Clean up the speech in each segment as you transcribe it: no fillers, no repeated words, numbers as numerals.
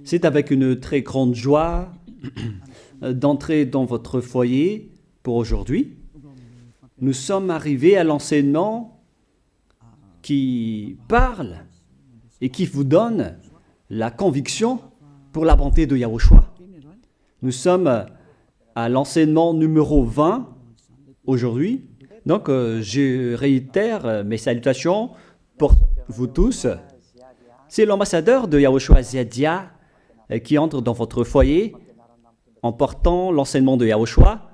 C'est avec une très grande joie d'entrer dans votre foyer pour aujourd'hui. Nous sommes arrivés à l'enseignement qui parle et qui vous donne la conviction pour la bonté de Yahushua. Nous sommes à l'enseignement numéro 20 aujourd'hui. Donc, je réitère mes salutations pour vous tous. C'est l'ambassadeur de Yahushua Ziadia qui entre dans votre foyer en portant l'enseignement de Yahushua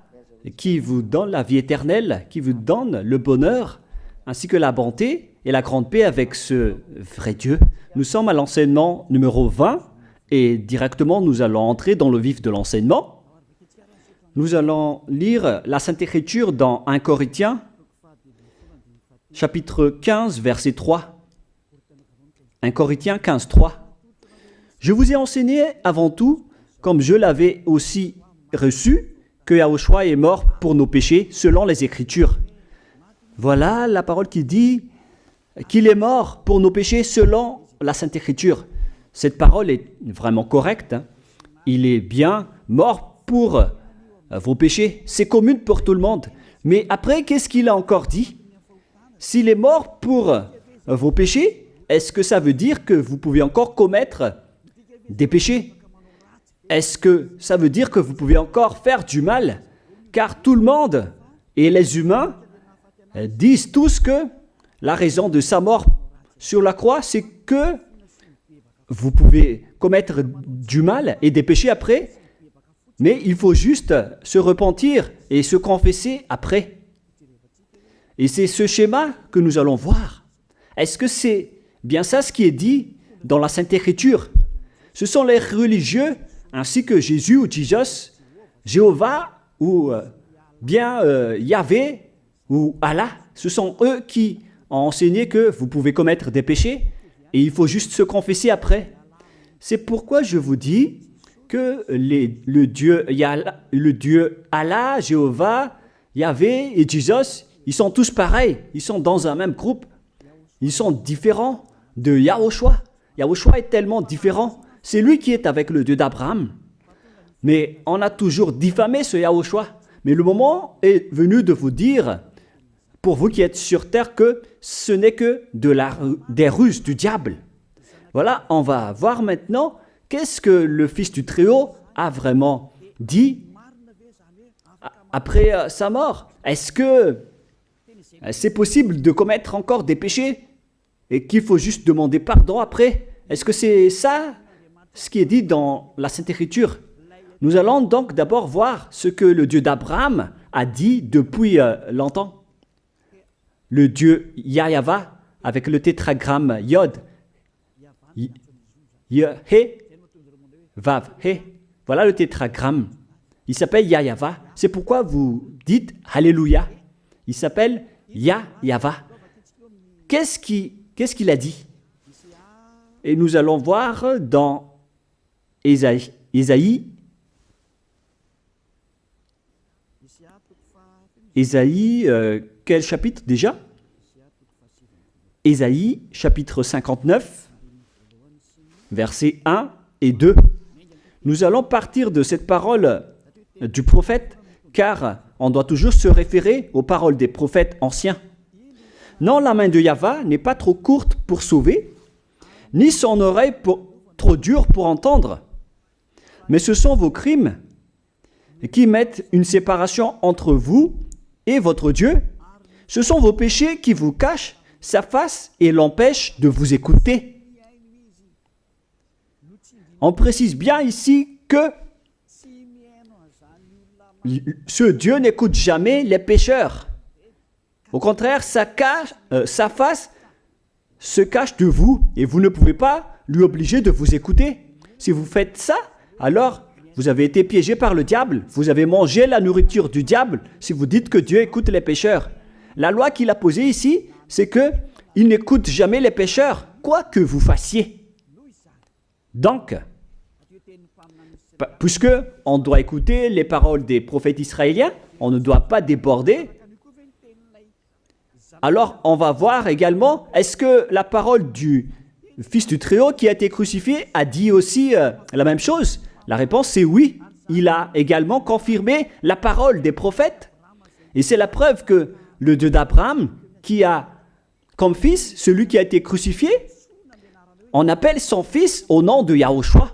qui vous donne la vie éternelle, qui vous donne le bonheur ainsi que la bonté et la grande paix avec ce vrai Dieu. Nous sommes à l'enseignement numéro 20 et directement nous allons entrer dans le vif de l'enseignement. Nous allons lire la Sainte Écriture dans 1 Corinthiens, chapitre 15, verset 3. 1 Corinthiens 15, 3. Je vous ai enseigné avant tout, comme je l'avais aussi reçu, que Yahushua est mort pour nos péchés selon les Écritures. Voilà la parole qui dit qu'il est mort pour nos péchés selon la Sainte Écriture. Cette parole est vraiment correcte. Il est bien mort pour vos péchés. C'est commun pour tout le monde. Mais après, qu'est-ce qu'il a encore dit? S'il est mort pour vos péchés, est-ce que ça veut dire que vous pouvez encore commettre des péchés? Est-ce que ça veut dire que vous pouvez encore faire du mal? Car tout le monde et les humains disent tous que la raison de sa mort sur la croix, c'est que vous pouvez commettre du mal et des péchés après, mais il faut juste se repentir et se confesser après. Et c'est ce schéma que nous allons voir. Est-ce que c'est bien ça ce qui est dit dans la Sainte Écriture? Ce sont les religieux ainsi que Jésus ou Jesus, Jéhovah ou bien Yahvé ou Allah. Ce sont eux qui ont enseigné que vous pouvez commettre des péchés et il faut juste se confesser après. C'est pourquoi je vous dis que le Dieu Allah, Jéhovah, Yahvé et Jesus, ils sont tous pareils. Ils sont dans un même groupe. Ils sont différents de Yahushua. Yahushua est tellement différent. C'est lui qui est avec le Dieu d'Abraham. Mais on a toujours diffamé ce Yahushua. Mais le moment est venu de vous dire, pour vous qui êtes sur terre, que ce n'est que des ruses du diable. Voilà, on va voir maintenant qu'est-ce que le Fils du Très-Haut a vraiment dit après sa mort. Est-ce que c'est possible de commettre encore des péchés et qu'il faut juste demander pardon après? Est-ce que c'est ça ce qui est dit dans la Sainte Écriture? Nous allons donc d'abord voir ce que le Dieu d'Abraham a dit depuis longtemps. Le Dieu Yahva avec le tétragramme Yod, He, Vav, He. Voilà le tétragramme. Il s'appelle Yahva. C'est pourquoi vous dites Alléluia. Il s'appelle Yahva. Qu'est-ce qu'il a dit? Et nous allons voir dans Ésaïe, quel chapitre déjà? Ésaïe, chapitre 59, versets 1 et 2. Nous allons partir de cette parole du prophète, car on doit toujours se référer aux paroles des prophètes anciens. Non, la main de Yahva n'est pas trop courte pour sauver, ni son oreille trop dure pour entendre. Mais ce sont vos crimes qui mettent une séparation entre vous et votre Dieu. Ce sont vos péchés qui vous cachent sa face et l'empêchent de vous écouter. On précise bien ici que ce Dieu n'écoute jamais les pécheurs. Au contraire, sa face se cache de vous et vous ne pouvez pas lui obliger de vous écouter. Si vous faites ça, alors vous avez été piégé par le diable. Vous avez mangé la nourriture du diable si vous dites que Dieu écoute les pécheurs. La loi qu'il a posée ici, c'est qu'il n'écoute jamais les pécheurs, quoi que vous fassiez. Donc, puisque on doit écouter les paroles des prophètes israéliens, on ne doit pas déborder. Alors, on va voir également, est-ce que la parole Fils du Très-Haut qui a été crucifié a dit aussi la même chose? La réponse c'est oui. Il a également confirmé la parole des prophètes. Et c'est la preuve que le Dieu d'Abraham, qui a comme fils celui qui a été crucifié, on appelle son fils au nom de Yahushua,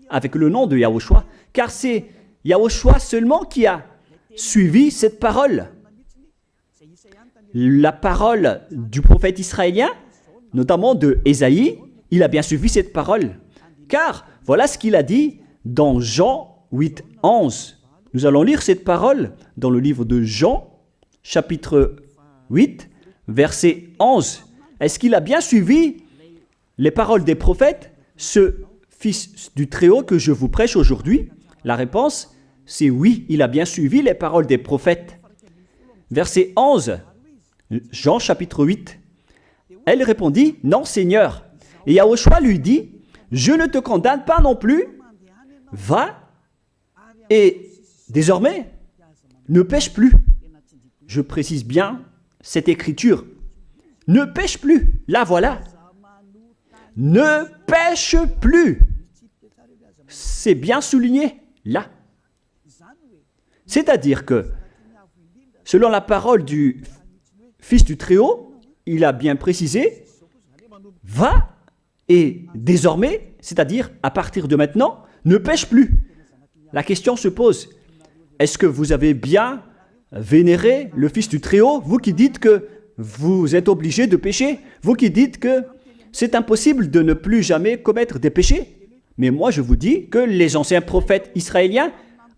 avec le nom de Yahushua, car c'est Yahushua seulement qui a suivi cette parole. La parole du prophète israélien, notamment de Ésaïe, il a bien suivi cette parole. Car voilà ce qu'il a dit dans Jean 8, 11. Nous allons lire cette parole dans le livre de Jean, chapitre 8, verset 11. Est-ce qu'il a bien suivi les paroles des prophètes, ce Fils du Très-Haut que je vous prêche aujourd'hui? La réponse, c'est oui, il a bien suivi les paroles des prophètes. Verset 11, Jean chapitre 8. Elle répondit, non Seigneur. Et Yahushua lui dit, je ne te condamne pas non plus, va et désormais ne pêche plus. Je précise bien cette écriture. Ne pêche plus, là voilà. Ne pêche plus. C'est bien souligné, là. C'est-à-dire que, selon la parole du Fils du Très-Haut, il a bien précisé, va et désormais, c'est-à-dire à partir de maintenant, ne pêche plus. La question se pose, est-ce que vous avez bien vénéré le Fils du Très-Haut, vous qui dites que vous êtes obligé de pécher, vous qui dites que c'est impossible de ne plus jamais commettre des péchés? Mais moi je vous dis que les anciens prophètes israéliens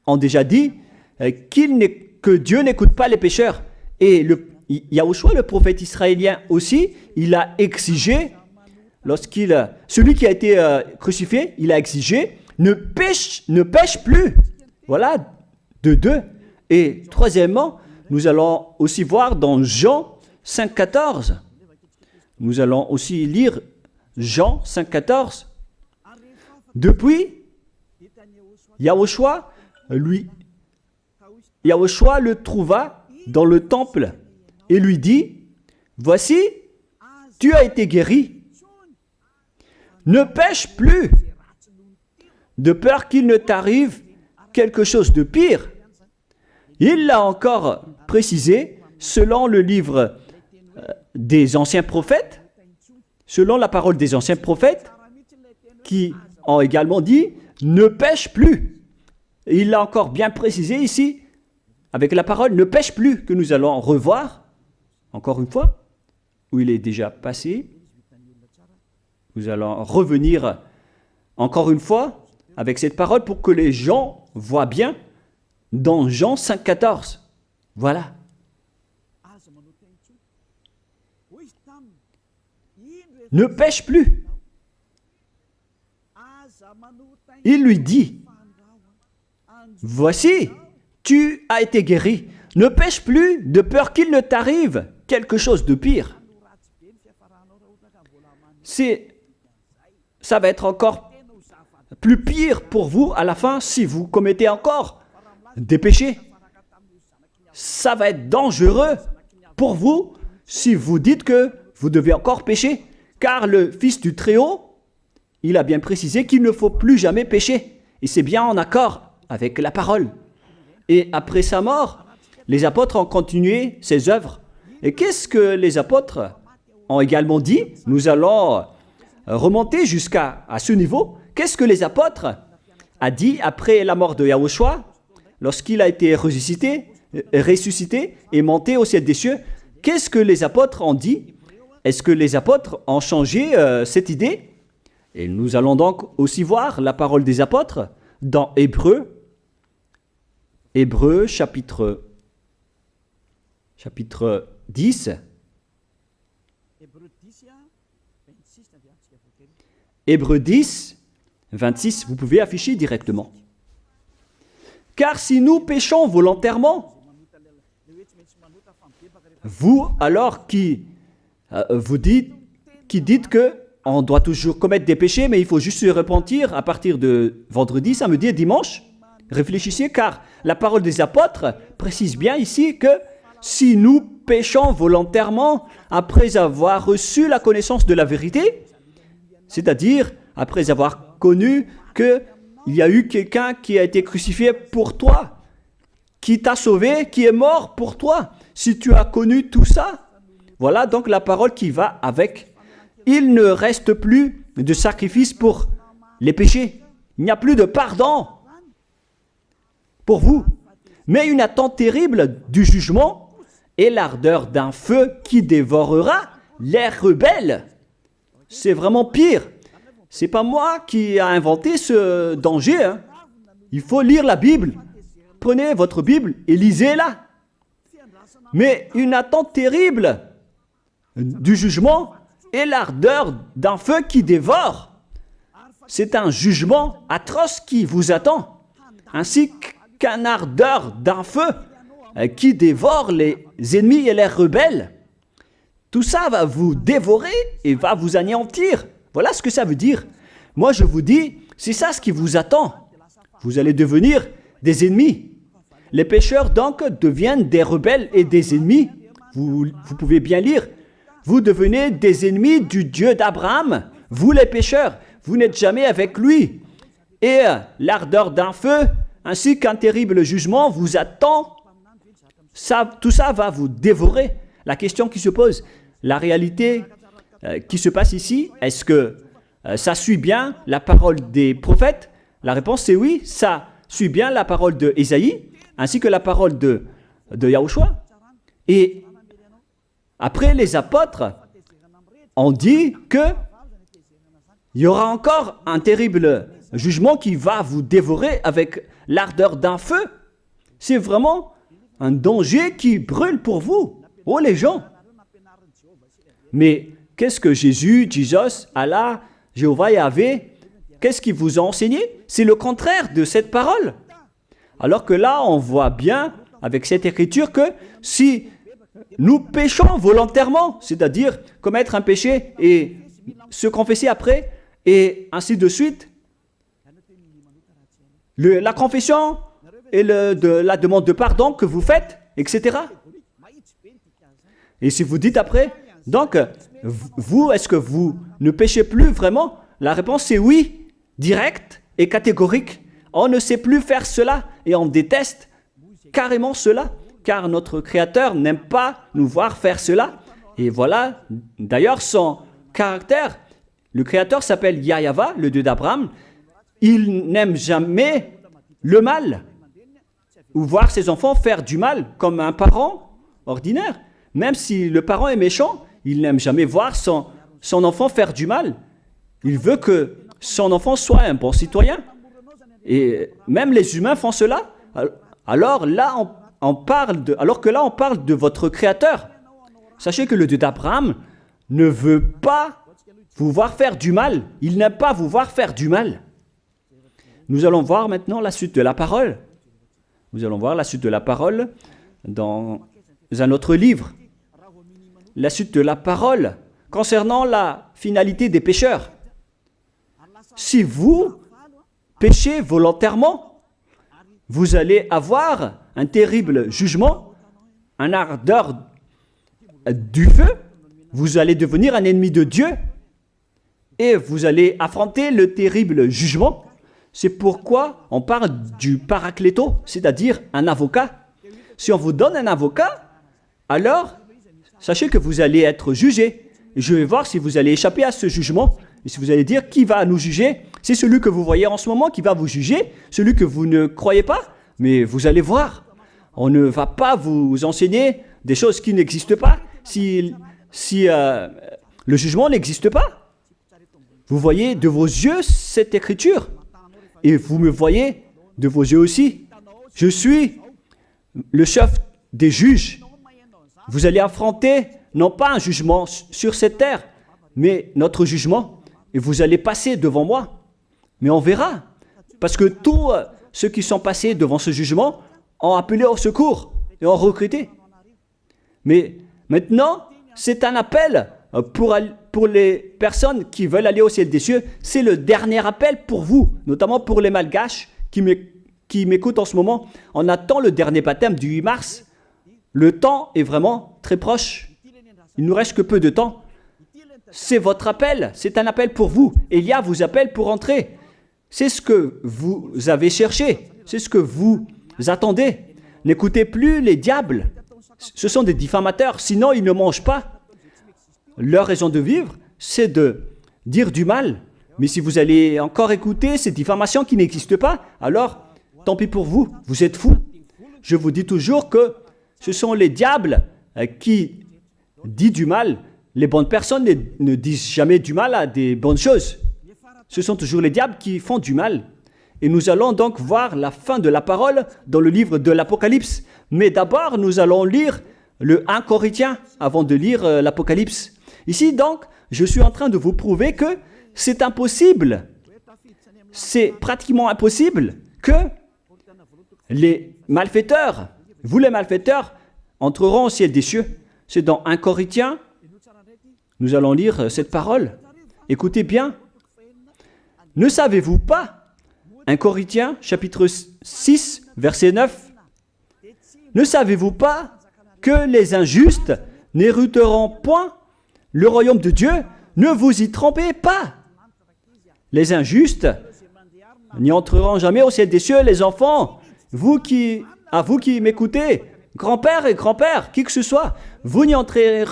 ont déjà dit que Dieu n'écoute pas les pécheurs. Et Yahushua, le prophète israélien aussi, il a exigé, celui qui a été crucifié, il a exigé, ne pêche plus. Voilà, de deux. Et troisièmement, nous allons aussi voir dans Jean 5,14. Nous allons aussi lire Jean 5,14. Depuis, Yahushua le trouva dans le temple et lui dit, voici, tu as été guéri. Ne pêche plus, de peur qu'il ne t'arrive quelque chose de pire. Il l'a encore précisé selon le livre des anciens prophètes, selon la parole des anciens prophètes, qui ont également dit « ne pêche plus ». Il l'a encore bien précisé ici, avec la parole « ne pêche plus » que nous allons revoir, encore une fois, où il est déjà passé. Nous allons revenir encore une fois avec cette parole pour que les gens voient bien dans Jean 5,14. Voilà. Ne pêche plus. Il lui dit, voici, tu as été guéri. Ne pêche plus de peur qu'il ne t'arrive quelque chose de pire. Ça va être encore plus pire pour vous à la fin si vous commettez encore des péchés. Ça va être dangereux pour vous si vous dites que vous devez encore pécher. Car le Fils du Très-Haut, il a bien précisé qu'il ne faut plus jamais pécher. Et c'est bien en accord avec la parole. Et après sa mort, les apôtres ont continué ses œuvres. Et qu'est-ce que les apôtres ont également dit? Nous allons remonter jusqu'à ce niveau. Qu'est-ce que les apôtres ont dit après la mort de Yahushua, lorsqu'il a été ressuscité et monté au ciel des cieux? Qu'est-ce que les apôtres ont dit? Est-ce que les apôtres ont changé cette idée? Et nous allons donc aussi voir la parole des apôtres dans Hébreux chapitre 10. Hébreux 10, 26, vous pouvez afficher directement. Car si nous péchons volontairement, vous alors qui dites que on doit toujours commettre des péchés, mais il faut juste se repentir à partir de vendredi, samedi et dimanche, réfléchissez, car la parole des apôtres précise bien ici que si nous péchons volontairement après avoir reçu la connaissance de la vérité, C'est-à-dire, après avoir connu qu'il y a eu quelqu'un qui a été crucifié pour toi, qui t'a sauvé, qui est mort pour toi. Si tu as connu tout ça, voilà donc la parole qui va avec. Il ne reste plus de sacrifice pour les péchés. Il n'y a plus de pardon pour vous, mais une attente terrible du jugement et l'ardeur d'un feu qui dévorera les rebelles. C'est vraiment pire. C'est pas moi qui ai inventé ce danger. Hein. Il faut lire la Bible. Prenez votre Bible et lisez-la. Mais une attente terrible du jugement et l'ardeur d'un feu qui dévore. C'est un jugement atroce qui vous attend, ainsi qu'un ardeur d'un feu qui dévore les ennemis et les rebelles. Tout ça va vous dévorer et va vous anéantir. Voilà ce que ça veut dire. Moi, je vous dis, c'est ça ce qui vous attend. Vous allez devenir des ennemis. Les pécheurs, donc, deviennent des rebelles et des ennemis. Vous pouvez bien lire. Vous devenez des ennemis du Dieu d'Abraham. Vous, les pécheurs, vous n'êtes jamais avec lui. Et l'ardeur d'un feu, ainsi qu'un terrible jugement vous attend. Tout ça va vous dévorer. La question qui se pose, la réalité qui se passe ici, est-ce que ça suit bien la parole des prophètes? La réponse est oui, ça suit bien la parole d'Ésaïe, ainsi que la parole de Yahushua. Et après, les apôtres ont dit qu'il y aura encore un terrible jugement qui va vous dévorer avec l'ardeur d'un feu. C'est vraiment un danger qui brûle pour vous. Oh les gens! Mais qu'est-ce que Jésus, Allah, Jéhovah, Yahvé, qu'est-ce qu'il vous a enseigné? C'est le contraire de cette parole. Alors que là, on voit bien avec cette écriture que si nous péchons volontairement, c'est-à-dire commettre un péché et se confesser après, et ainsi de suite, la confession et la demande de pardon que vous faites, etc. Et si vous dites après, donc, vous, est-ce que vous ne péchez plus vraiment? La réponse est oui, directe et catégorique. On ne sait plus faire cela et on déteste carrément cela, car notre Créateur n'aime pas nous voir faire cela. Et voilà, d'ailleurs, son caractère, le Créateur s'appelle Yahva, le Dieu d'Abraham. Il n'aime jamais le mal, ou voir ses enfants faire du mal, comme un parent ordinaire. Même si le parent est méchant, il n'aime jamais voir son enfant faire du mal. Il veut que son enfant soit un bon citoyen. Et même les humains font cela. Alors que là, on parle de votre Créateur. Sachez que le Dieu d'Abraham ne veut pas vous voir faire du mal. Il n'aime pas vous voir faire du mal. Nous allons voir maintenant la suite de la parole. Nous allons voir la suite de la parole dans un autre livre. La suite de la parole concernant la finalité des pécheurs. Si vous péchez volontairement, vous allez avoir un terrible jugement, un ardeur du feu, vous allez devenir un ennemi de Dieu et vous allez affronter le terrible jugement. C'est pourquoi on parle du paracléto, c'est-à-dire un avocat. Si on vous donne un avocat, alors sachez que vous allez être jugé. Je vais voir si vous allez échapper à ce jugement. Et si vous allez dire qui va nous juger, c'est celui que vous voyez en ce moment qui va vous juger, celui que vous ne croyez pas. Mais vous allez voir, on ne va pas vous enseigner des choses qui n'existent pas si le jugement n'existe pas. Vous voyez de vos yeux cette écriture et vous me voyez de vos yeux aussi. Je suis le chef des juges. Vous allez affronter non pas un jugement sur cette terre, mais notre jugement. Et vous allez passer devant moi. Mais on verra. Parce que tous ceux qui sont passés devant ce jugement ont appelé au secours et ont recruté. Mais maintenant, c'est un appel pour les personnes qui veulent aller au ciel des cieux. C'est le dernier appel pour vous, notamment pour les malgaches qui m'écoutent en ce moment. On attend le dernier baptême du 8 mars. Le temps est vraiment très proche. Il ne nous reste que peu de temps. c'est votre appel, c'est un appel pour vous. Élia vous appelle pour entrer. C'est ce que vous avez cherché, c'est ce que vous attendez. N'écoutez plus les diables, ce sont des diffamateurs, sinon ils ne mangent pas. Leur raison de vivre, c'est de dire du mal. Mais si vous allez encore écouter ces diffamations qui n'existent pas, alors tant pis pour vous, vous êtes fous. Je vous dis toujours que ce sont les diables qui disent du mal. Les bonnes personnes ne disent jamais du mal à des bonnes choses. Ce sont toujours les diables qui font du mal. Et nous allons donc voir la fin de la parole dans le livre de l'Apocalypse. Mais d'abord, nous allons lire le 1 Corinthiens avant de lire l'Apocalypse. Ici, donc, je suis en train de vous prouver que c'est impossible. C'est pratiquement impossible que les malfaiteurs, vous les malfaiteurs, entreront au ciel des cieux. C'est dans 1 Corinthiens. Nous allons lire cette parole. Écoutez bien. Ne savez-vous pas, 1 Corinthiens, chapitre 6, verset 9, ne savez-vous pas que les injustes n'hériteront point le royaume de Dieu? Ne vous y trompez pas. Les injustes n'y entreront jamais au ciel des cieux, les enfants. Vous qui m'écoutez, grand-père et grand-père, qui que ce soit, vous n'y entrerez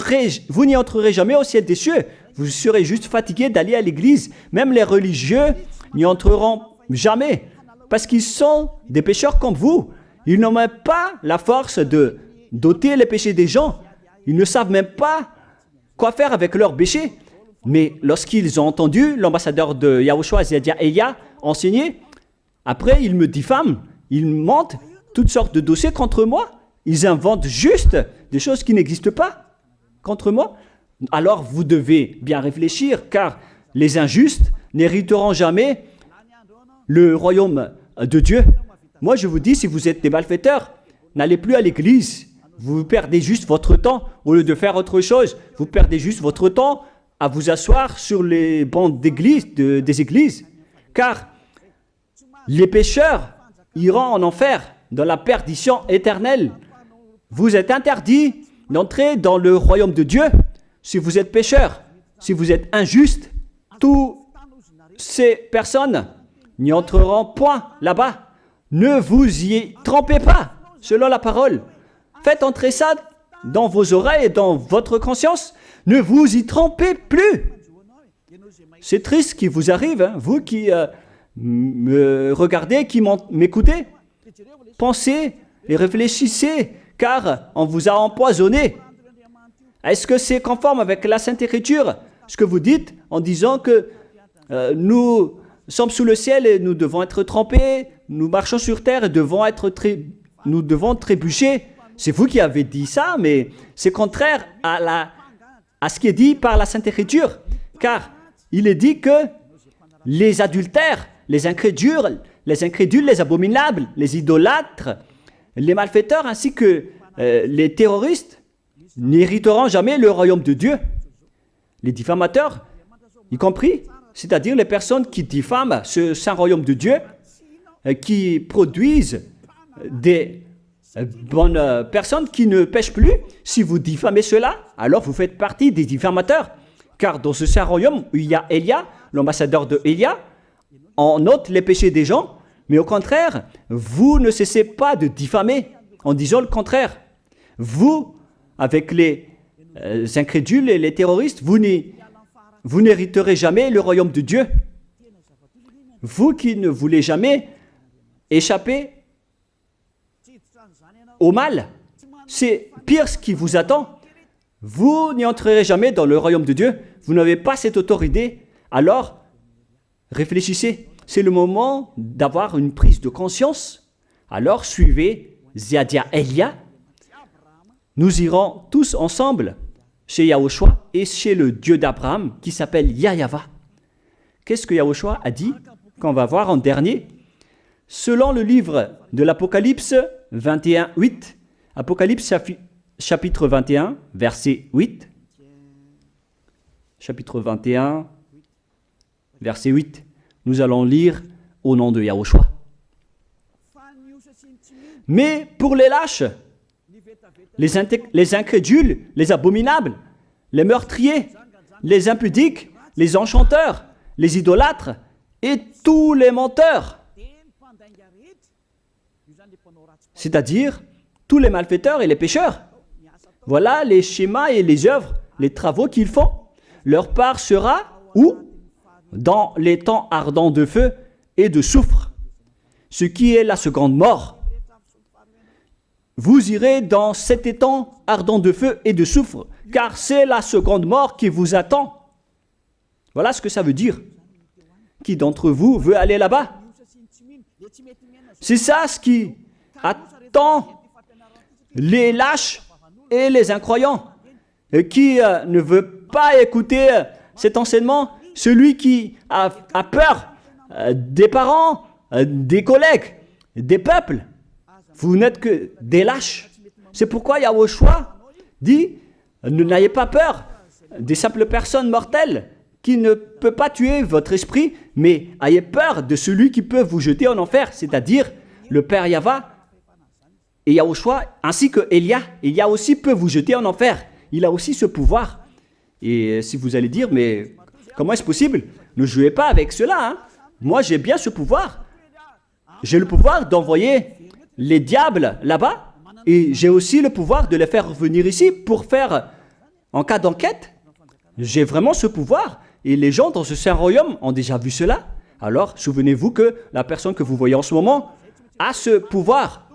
jamais au ciel des cieux. Vous serez juste fatigué d'aller à l'église. Même les religieux n'y entreront jamais parce qu'ils sont des pécheurs comme vous. Ils n'ont même pas la force de d'ôter les péchés des gens. Ils ne savent même pas quoi faire avec leurs péchés. Mais lorsqu'ils ont entendu l'ambassadeur de Yahushua, c'est-à-dire Elia, enseigner, après ils me diffament, ils montent toutes sortes de dossiers contre moi. Ils inventent juste des choses qui n'existent pas contre moi. Alors vous devez bien réfléchir, car les injustes n'hériteront jamais le royaume de Dieu. Moi je vous dis, si vous êtes des malfaiteurs, n'allez plus à l'église. Vous perdez juste votre temps. Au lieu de faire autre chose, vous perdez juste votre temps à vous asseoir sur les bancs d'église, des églises. Car les pécheurs iront en enfer, dans la perdition éternelle. Vous êtes interdit d'entrer dans le royaume de Dieu si vous êtes pécheur, si vous êtes injuste. Toutes ces personnes n'y entreront point là-bas. Ne vous y trompez pas, selon la parole. Faites entrer ça dans vos oreilles et dans votre conscience. Ne vous y trompez plus. C'est triste ce qui vous arrive, hein, vous qui me regardez, qui m'écoutez. Pensez et réfléchissez, car on vous a empoisonné. Est-ce que c'est conforme avec la Sainte Écriture, ce que vous dites en disant que nous sommes sous le ciel et nous devons être trempés, nous marchons sur terre et nous devons trébucher? C'est vous qui avez dit ça, mais c'est contraire à ce qui est dit par la Sainte Écriture, car il est dit que les adultères, les incrédules, les abominables, les idolâtres, les malfaiteurs ainsi que les terroristes n'hériteront jamais le royaume de Dieu. Les diffamateurs, y compris, c'est-à-dire les personnes qui diffament ce saint royaume de Dieu, qui produisent des bonnes personnes qui ne pêchent plus. Si vous diffamez cela, alors vous faites partie des diffamateurs. Car dans ce saint royaume où il y a Elia, l'ambassadeur de Elia, on ôte les péchés des gens, mais au contraire, vous ne cessez pas de diffamer en disant le contraire. Vous, avec les incrédules et les terroristes, vous n'hériterez jamais le royaume de Dieu. Vous qui ne voulez jamais échapper au mal, c'est pire ce qui vous attend. Vous n'y entrerez jamais dans le royaume de Dieu. Vous n'avez pas cette autorité. Alors, réfléchissez. C'est le moment d'avoir une prise de conscience. Alors, suivez Ziadia Elia. Nous irons tous ensemble chez Yahushua et chez le Dieu d'Abraham qui s'appelle Yahava. Qu'est-ce que Yahushua a dit qu'on va voir en dernier? Selon le livre de l'Apocalypse 21, 8, Apocalypse chapitre 21, verset 8. Chapitre 21, verset 8. Nous allons lire au nom de Yahushua. Mais pour les lâches, les incrédules, les abominables, les meurtriers, les impudiques, les enchanteurs, les idolâtres et tous les menteurs. C'est-à-dire tous les malfaiteurs et les pécheurs. Voilà les schémas et les œuvres, les travaux qu'ils font. Leur part sera où? Dans les temps ardents de feu et de soufre, ce qui est la seconde mort. Vous irez dans cet étang ardent de feu et de soufre, car c'est la seconde mort qui vous attend. Voilà ce que ça veut dire. Qui d'entre vous veut aller là-bas? C'est ça ce qui attend les lâches et les incroyants. Et qui ne veut pas écouter cet enseignement, celui qui a peur des parents, des collègues, des peuples. Vous n'êtes que des lâches. C'est pourquoi Yahushua dit, n'ayez pas peur des simples personnes mortelles qui ne peut pas tuer votre esprit, mais ayez peur de celui qui peut vous jeter en enfer, c'est-à-dire le Père Yahva et Yahushua, ainsi que Elia. Elia aussi peut vous jeter en enfer. Il a aussi ce pouvoir. Et si vous allez dire, mais comment est-ce possible? Ne jouez pas avec cela. Hein? Moi, j'ai bien ce pouvoir. J'ai le pouvoir d'envoyer les diables là-bas. Et j'ai aussi le pouvoir de les faire revenir ici pour faire, en cas d'enquête. J'ai vraiment ce pouvoir. Et les gens dans ce saint royaume ont déjà vu cela. Alors, souvenez-vous que la personne que vous voyez en ce moment a ce pouvoir.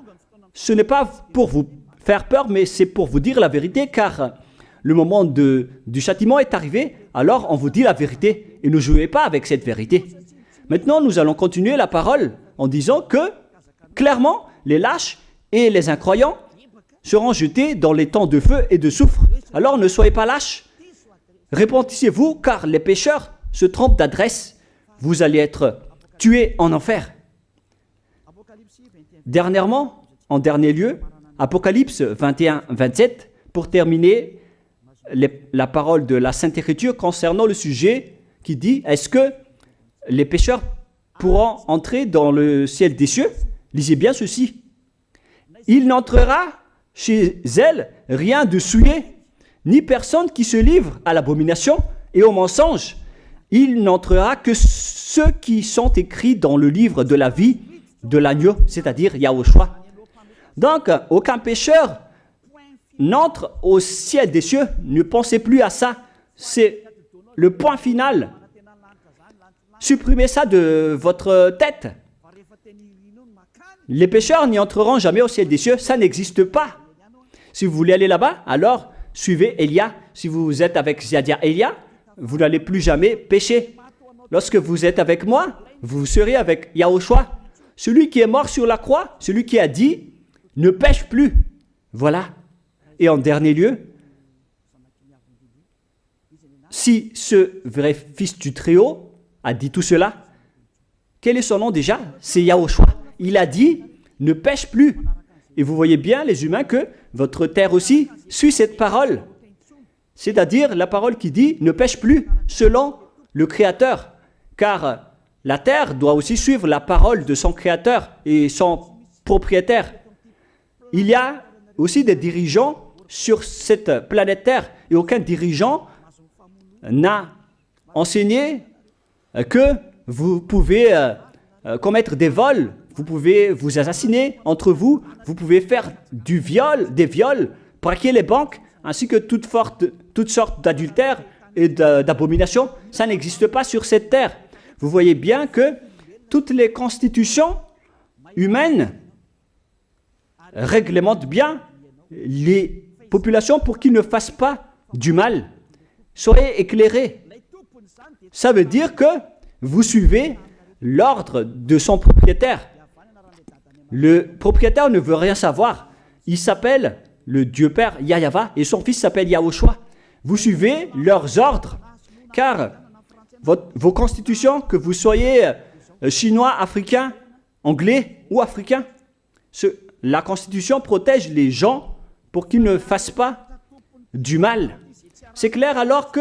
Ce n'est pas pour vous faire peur, mais c'est pour vous dire la vérité, car le moment du châtiment est arrivé, alors on vous dit la vérité, et ne jouez pas avec cette vérité. Maintenant, nous allons continuer la parole en disant que, clairement, les lâches et les incroyants seront jetés dans les temps de feu et de soufre. Alors ne soyez pas lâches. Répentissez-vous, car les pécheurs se trompent d'adresse. Vous allez être tués en enfer. Dernièrement, en dernier lieu, Apocalypse 21-27, pour terminer la parole de la Sainte Écriture concernant le sujet qui dit, est-ce que les pécheurs pourront entrer dans le ciel des cieux? Lisez bien ceci. Il n'entrera chez elle rien de souillé, ni personne qui se livre à l'abomination et au mensonge. Il n'entrera que ceux qui sont écrits dans le livre de la vie de l'agneau, c'est-à-dire Yahushua. Donc, aucun pécheur n'entre au ciel des cieux. Ne pensez plus à ça. C'est le point final. Supprimez ça de votre tête. Les pécheurs n'y entreront jamais au ciel des cieux. Ça n'existe pas. Si vous voulez aller là-bas, alors suivez Elia. Si vous êtes avec Ziadia Elia, vous n'allez plus jamais pécher. Lorsque vous êtes avec moi, vous serez avec Yahushua. Celui qui est mort sur la croix, celui qui a dit, ne pêche plus. Voilà. Et en dernier lieu, si ce vrai fils du Très-Haut a dit tout cela, quel est son nom déjà? C'est Yahushua. Il a dit, ne pêche plus. Et vous voyez bien, les humains, que votre terre aussi suit cette parole. C'est-à-dire la parole qui dit, ne pêche plus, selon le Créateur. Car la terre doit aussi suivre la parole de son Créateur et son propriétaire. Il y a aussi des dirigeants sur cette planète Terre et aucun dirigeant n'a enseigné que vous pouvez commettre des vols, vous pouvez vous assassiner entre vous, vous pouvez faire des viols, braquer les banques, ainsi que toutes sortes d'adultères et d'abominations. Ça n'existe pas sur cette terre. Vous voyez bien que toutes les constitutions humaines réglementent bien les populations pour qu'ils ne fassent pas du mal. Soyez éclairés. Ça veut dire que vous suivez l'ordre de son propriétaire. Le propriétaire ne veut rien savoir. Il s'appelle le Dieu Père Yahva et son fils s'appelle Yahushua. Vous suivez leurs ordres, car vos constitutions, que vous soyez chinois, africain, anglais ou africain, la constitution protège les gens pour qu'ils ne fassent pas du mal. C'est clair alors que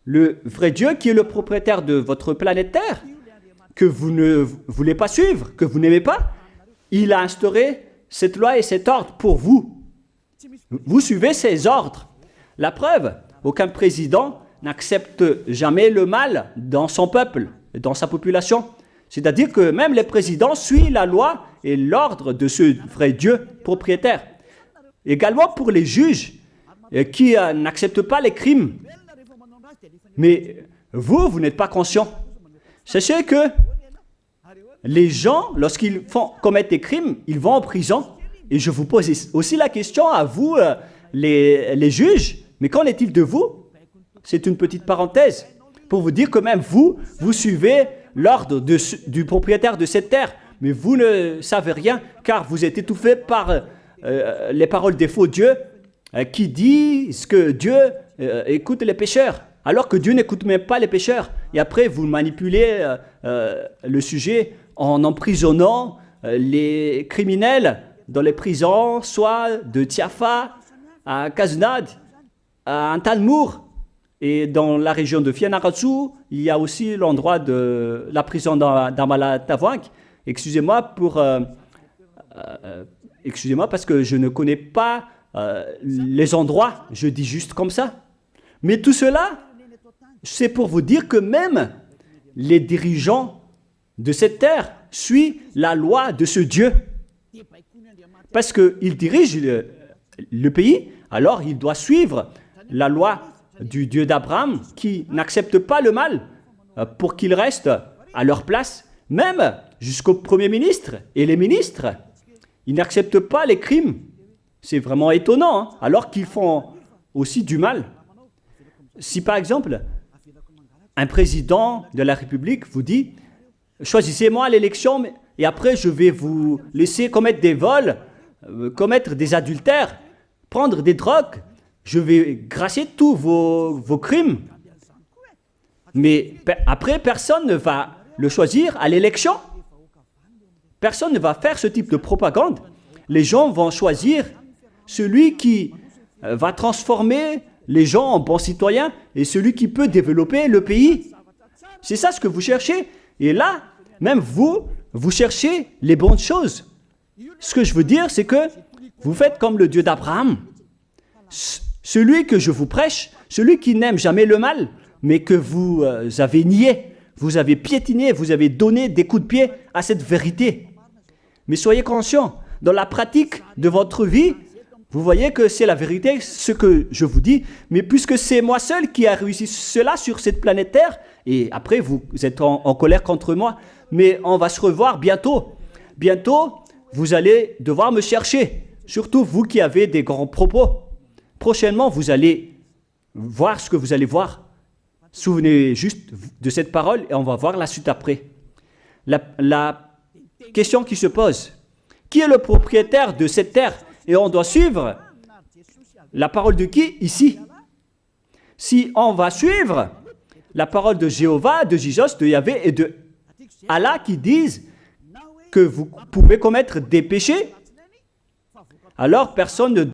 le vrai Dieu, qui est le propriétaire de votre planète Terre, que vous ne voulez pas suivre, que vous n'aimez pas, il a instauré cette loi et cet ordre pour vous. Vous suivez ces ordres. La preuve, aucun président n'accepte jamais le mal dans son peuple, dans sa population. C'est-à-dire que même les présidents suivent la loi et l'ordre de ce vrai Dieu propriétaire. Également pour les juges qui n'acceptent pas les crimes. Mais vous n'êtes pas conscient. Sachez que les gens, lorsqu'ils commettent des crimes, ils vont en prison. Et je vous pose aussi la question à vous, les juges, mais qu'en est-il de vous? C'est une petite parenthèse pour vous dire que même vous suivez l'ordre du propriétaire de cette terre, mais vous ne savez rien car vous êtes étouffé par les paroles des faux dieux qui disent que Dieu écoute les pécheurs, alors que Dieu n'écoute même pas les pécheurs. Et après, vous manipulez le sujet en emprisonnant les criminels dans les prisons, soit de Tiafa à Kaznad, à Antalmour. Et dans la région de Fianarantsoa, il y a aussi l'endroit de la prison d'Amala-Tavoink. Excusez-moi parce que je ne connais pas les endroits, je dis juste comme ça. Mais tout cela, c'est pour vous dire que même les dirigeants de cette terre suivent la loi de ce Dieu. Parce qu'il dirige le pays, alors il doit suivre la loi du Dieu d'Abraham qui n'accepte pas le mal pour qu'ils restent à leur place, même jusqu'au Premier ministre et les ministres. Ils n'acceptent pas les crimes. C'est vraiment étonnant, hein, alors qu'ils font aussi du mal. Si par exemple, un président de la République vous dit « Choisissez-moi à l'élection et après je vais vous laisser commettre des vols, commettre des adultères, prendre des drogues, je vais gracier tous vos crimes. » Mais après, personne ne va le choisir à l'élection. Personne ne va faire ce type de propagande. Les gens vont choisir celui qui va transformer les gens en bons citoyens et celui qui peut développer le pays. C'est ça ce que vous cherchez. Et là, même vous cherchez les bonnes choses. Ce que je veux dire, c'est que vous faites comme le Dieu d'Abraham. Celui que je vous prêche, celui qui n'aime jamais le mal, mais que vous avez nié, vous avez piétiné, vous avez donné des coups de pied à cette vérité. Mais soyez conscients, dans la pratique de votre vie, vous voyez que c'est la vérité, ce que je vous dis, mais puisque c'est moi seul qui a réussi cela sur cette planète Terre, et après vous êtes en colère contre moi, mais on va se revoir bientôt. Bientôt, vous allez devoir me chercher, surtout vous qui avez des grands propos. Prochainement, vous allez voir ce que vous allez voir. Souvenez juste de cette parole et on va voir la suite après. La question qui se pose, qui est le propriétaire de cette terre? Et on doit suivre la parole de qui ici? Si on va suivre la parole de Jéhovah, de Jésus, de Yahvé et de Allah qui disent que vous pouvez commettre des péchés, alors personne ne